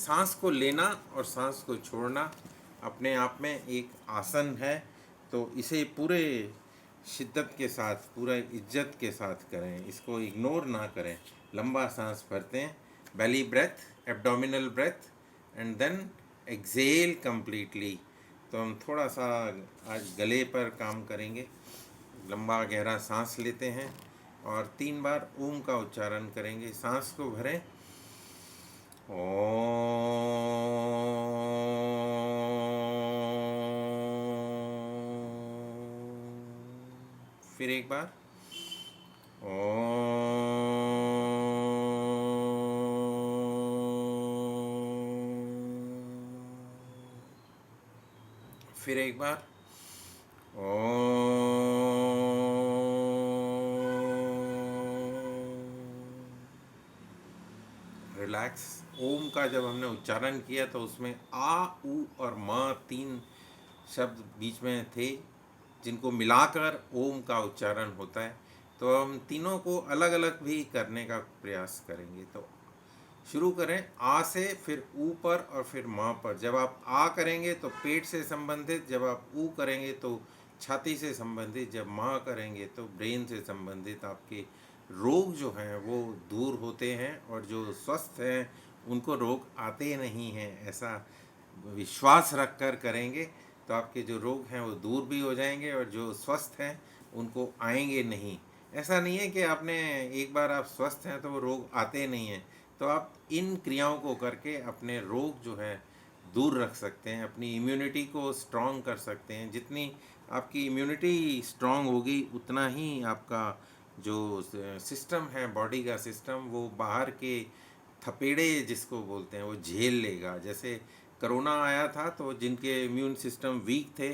सांस को लेना और सांस को छोड़ना अपने आप में एक आसन है। तो इसे पूरे शिद्दत के साथ, पूरा इज्जत के साथ करें, इसको इग्नोर ना करें। लंबा सांस भरते हैं, belly breath, abdominal breath, and then exhale completely. तो हम थोड़ा सा आज गले पर काम करेंगे। लंबा गहरा सांस लेते हैं और 3 बार ओम का उच्चारण करेंगे। सांस को भरें, फिर एक बार, फिर एक बार, रिलैक्स। ओम का जब हमने उच्चारण किया तो उसमें आ, उ और म 3 शब्द बीच में थे जिनको मिलाकर ओम का उच्चारण होता है। तो हम तीनों को अलग अलग भी करने का प्रयास करेंगे। तो शुरू करें आ से, फिर ऊ पर और फिर माँ पर। जब आप आ करेंगे तो पेट से संबंधित, जब आप ऊ करेंगे तो छाती से संबंधित, जब माँ करेंगे तो ब्रेन से संबंधित आपके रोग जो हैं वो दूर होते हैं, और जो स्वस्थ हैं उनको रोग आते नहीं हैं। ऐसा विश्वास रख कर करेंगे तो आपके जो रोग हैं वो दूर भी हो जाएंगे, और जो स्वस्थ हैं उनको आएंगे नहीं। ऐसा नहीं है कि आपने एक बार आप स्वस्थ हैं तो वो रोग आते नहीं हैं। तो आप इन क्रियाओं को करके अपने रोग जो है दूर रख सकते हैं, अपनी इम्यूनिटी को स्ट्रॉन्ग कर सकते हैं। जितनी आपकी इम्यूनिटी स्ट्रॉन्ग होगी उतना ही आपका जो सिस्टम है, बॉडी का सिस्टम, वो बाहर के थपेड़े जिसको बोलते हैं वो झेल लेगा। जैसे करोना आया था तो जिनके इम्यून सिस्टम वीक थे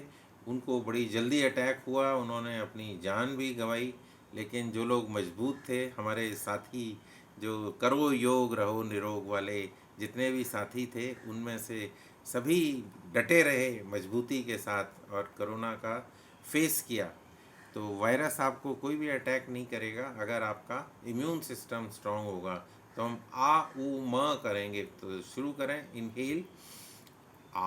उनको बड़ी जल्दी अटैक हुआ, उन्होंने अपनी जान भी गंवाई। लेकिन जो लोग मजबूत थे, हमारे साथी जो करो योग रहो निरोग वाले जितने भी साथी थे, उनमें से सभी डटे रहे मजबूती के साथ और कोरोना का फेस किया। तो वायरस आपको कोई भी अटैक नहीं करेगा अगर आपका इम्यून सिस्टम स्ट्रांग होगा। तो हम आ उ म करेंगे। तो शुरू करें, इनहेल आ,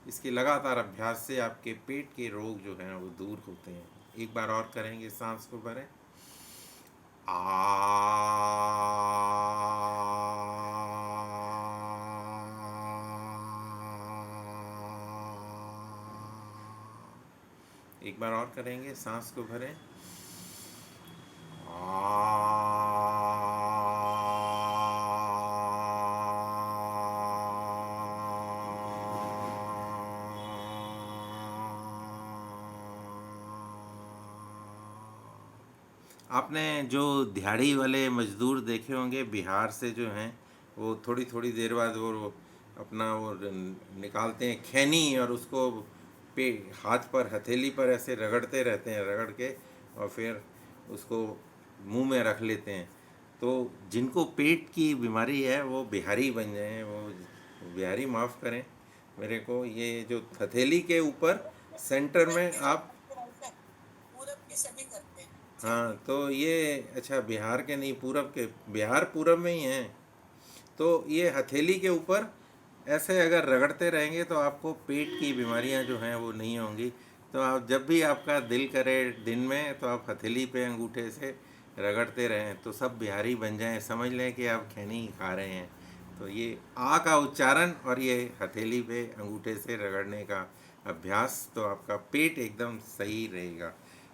इसके लगातार अभ्यास से आपके पेट के रोग जो हैं वो दूर होते हैं। एक बार और करेंगे, सांस को भरें, आ, एक बार और करेंगे, सांस को भरें, आपने जो दिहाड़ी वाले मजदूर देखे होंगे बिहार से जो हैं, वो थोड़ी थोड़ी देर बाद वो अपना वो निकालते हैं खैनी, और उसको पे हाथ पर, हथेली पर ऐसे रगड़ते रहते हैं, रगड़ के और फिर उसको मुंह में रख लेते हैं। तो जिनको पेट की बीमारी है वो बिहारी बन जाएं, वो बिहारी माफ़ करें मेरे को। ये जो हथेली के ऊपर सेंटर में आप, पूरब के सभी करते हैं। हाँ तो ये, अच्छा बिहार के नहीं, पूरब के, बिहार पूरब में ही हैं। तो ये हथेली के ऊपर ऐसे अगर रगड़ते रहेंगे तो आपको पेट की बीमारियां जो हैं वो नहीं होंगी। तो आप जब भी आपका दिल करे दिन में तो आप हथेली पे अंगूठे से रगड़ते रहें, तो सब बिहारी बन जाएं, समझ लें कि आप खैनी खा रहे हैं। तो ये आ का उच्चारण और ये हथेली पे अंगूठे से रगड़ने का अभ्यास, तो आपका पेट एकदम सही रहेगा।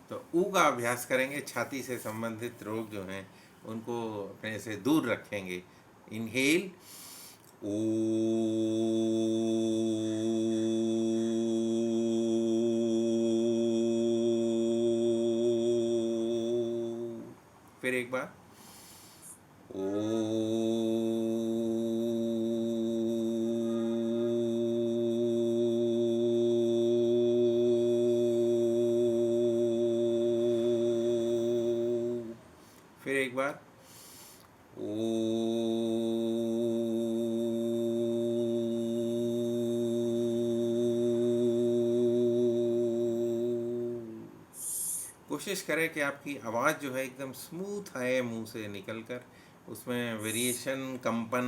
तो ऊ का अभ्यास करेंगे, छाती से संबंधित रोग जो हैं उनको अपने से दूर रखेंगे। इनहेल, ओ, फिर एक बार, ओ, फिर एक बार, ओ, कोशिश करें कि आपकी आवाज़ जो है एकदम स्मूथ आए मुंह से निकल कर, उसमें वेरिएशन, कंपन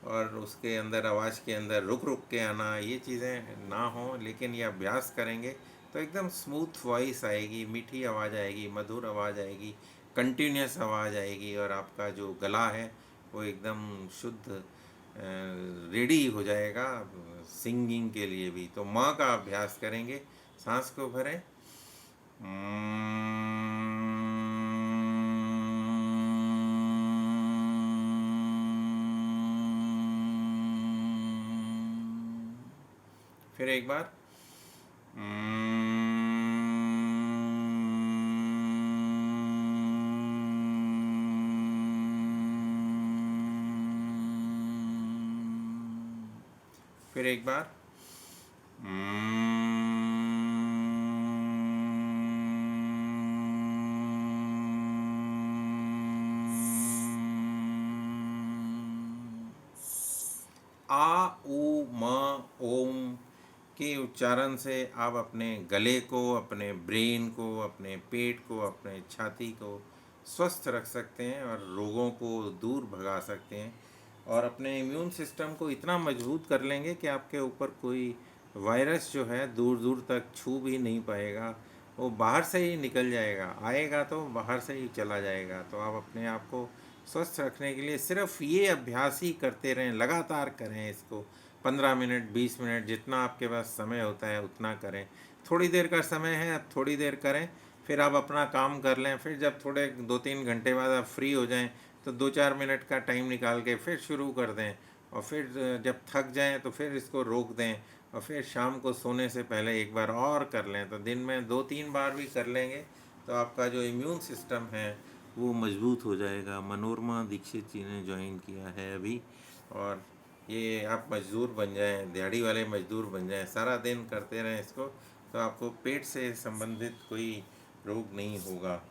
और उसके अंदर आवाज़ के अंदर रुक रुक के आना, ये चीज़ें ना हो। लेकिन ये अभ्यास करेंगे तो एकदम स्मूथ वॉइस आएगी, मीठी आवाज़ आएगी, मधुर आवाज़ आएगी, कंटिन्यूस आवाज़ आएगी और आपका जो गला है वो एकदम शुद्ध रेडी हो जाएगा सिंगिंग के लिए भी। तो माँ का अभ्यास करेंगे, सांस को भरें। फिर एक बार। फिर एक बार। आ उ म ओम के उच्चारण से आप अपने गले को, अपने ब्रेन को, अपने पेट को, अपने छाती को स्वस्थ रख सकते हैं और रोगों को दूर भगा सकते हैं और अपने इम्यून सिस्टम को इतना मजबूत कर लेंगे कि आपके ऊपर कोई वायरस जो है दूर दूर तक छू भी नहीं पाएगा। वो बाहर से ही निकल जाएगा, आएगा तो बाहर से ही चला जाएगा। तो आप अपने आप को स्वस्थ रखने के लिए सिर्फ ये अभ्यास ही करते रहें, लगातार करें इसको। 15 मिनट, 20 मिनट, जितना आपके पास समय होता है उतना करें। थोड़ी देर का समय है, अब थोड़ी देर करें, फिर आप अपना काम कर लें। फिर जब थोड़े 2-3 घंटे बाद आप फ्री हो जाएं तो 2-4 मिनट का टाइम निकाल के फिर शुरू कर दें और फिर जब थक जाएं तो फिर इसको रोक दें और फिर शाम को सोने से पहले एक बार और कर लें। तो दिन में 2-3 बार भी कर लेंगे तो आपका जो इम्यून सिस्टम है वो मजबूत हो जाएगा। मनोरमा दीक्षित जी ने ज्वाइन किया है अभी और ये आप मजदूर बन जाएं, दिहाड़ी वाले मजदूर बन जाएं, सारा दिन करते रहें इसको, तो आपको पेट से संबंधित कोई रोग नहीं होगा।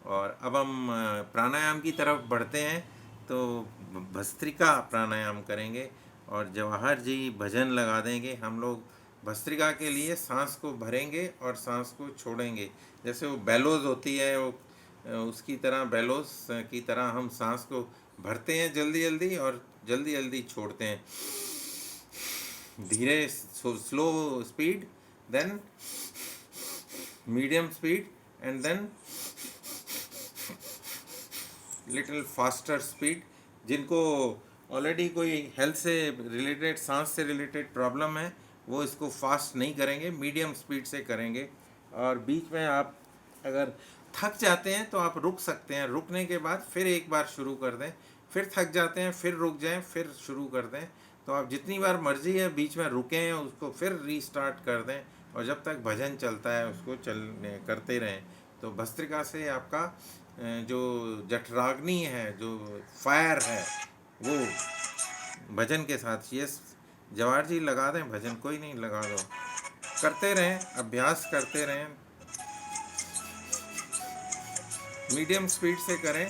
और अब हम प्राणायाम की तरफ बढ़ते हैं। तो भस्त्रिका प्राणायाम करेंगे और जवाहर जी भजन लगा देंगे। हम लोग भस्त्रिका के लिए सांस को भरेंगे और सांस को छोड़ेंगे। जैसे वो बेलोज होती है, वो उसकी तरह, बेलोस की तरह हम सांस को भरते हैं जल्दी जल्दी और जल्दी जल्दी छोड़ते हैं। धीरे, slow speed, then medium speed and then little faster speed. जिनको ऑलरेडी कोई हेल्थ से रिलेटेड, सांस से रिलेटेड प्रॉब्लम है, वो इसको फास्ट नहीं करेंगे, मीडियम स्पीड से करेंगे। और बीच में आप अगर थक जाते हैं तो आप रुक सकते हैं, रुकने के बाद फिर एक बार शुरू कर दें। फिर थक जाते हैं, फिर रुक जाएं, फिर शुरू कर दें। तो आप जितनी बार मर्जी है बीच में रुकें, उसको फिर रीस्टार्ट कर दें और जब तक भजन चलता है उसको चलने करते रहें। तो भस्त्रिका से आपका जो जठराग्नि है, जो फायर है, वो भजन के साथ, ये जवाहर जी लगा दें भजन, कोई नहीं, लगा दो। करते रहें, अभ्यास करते रहें, मीडियम स्पीड से करें।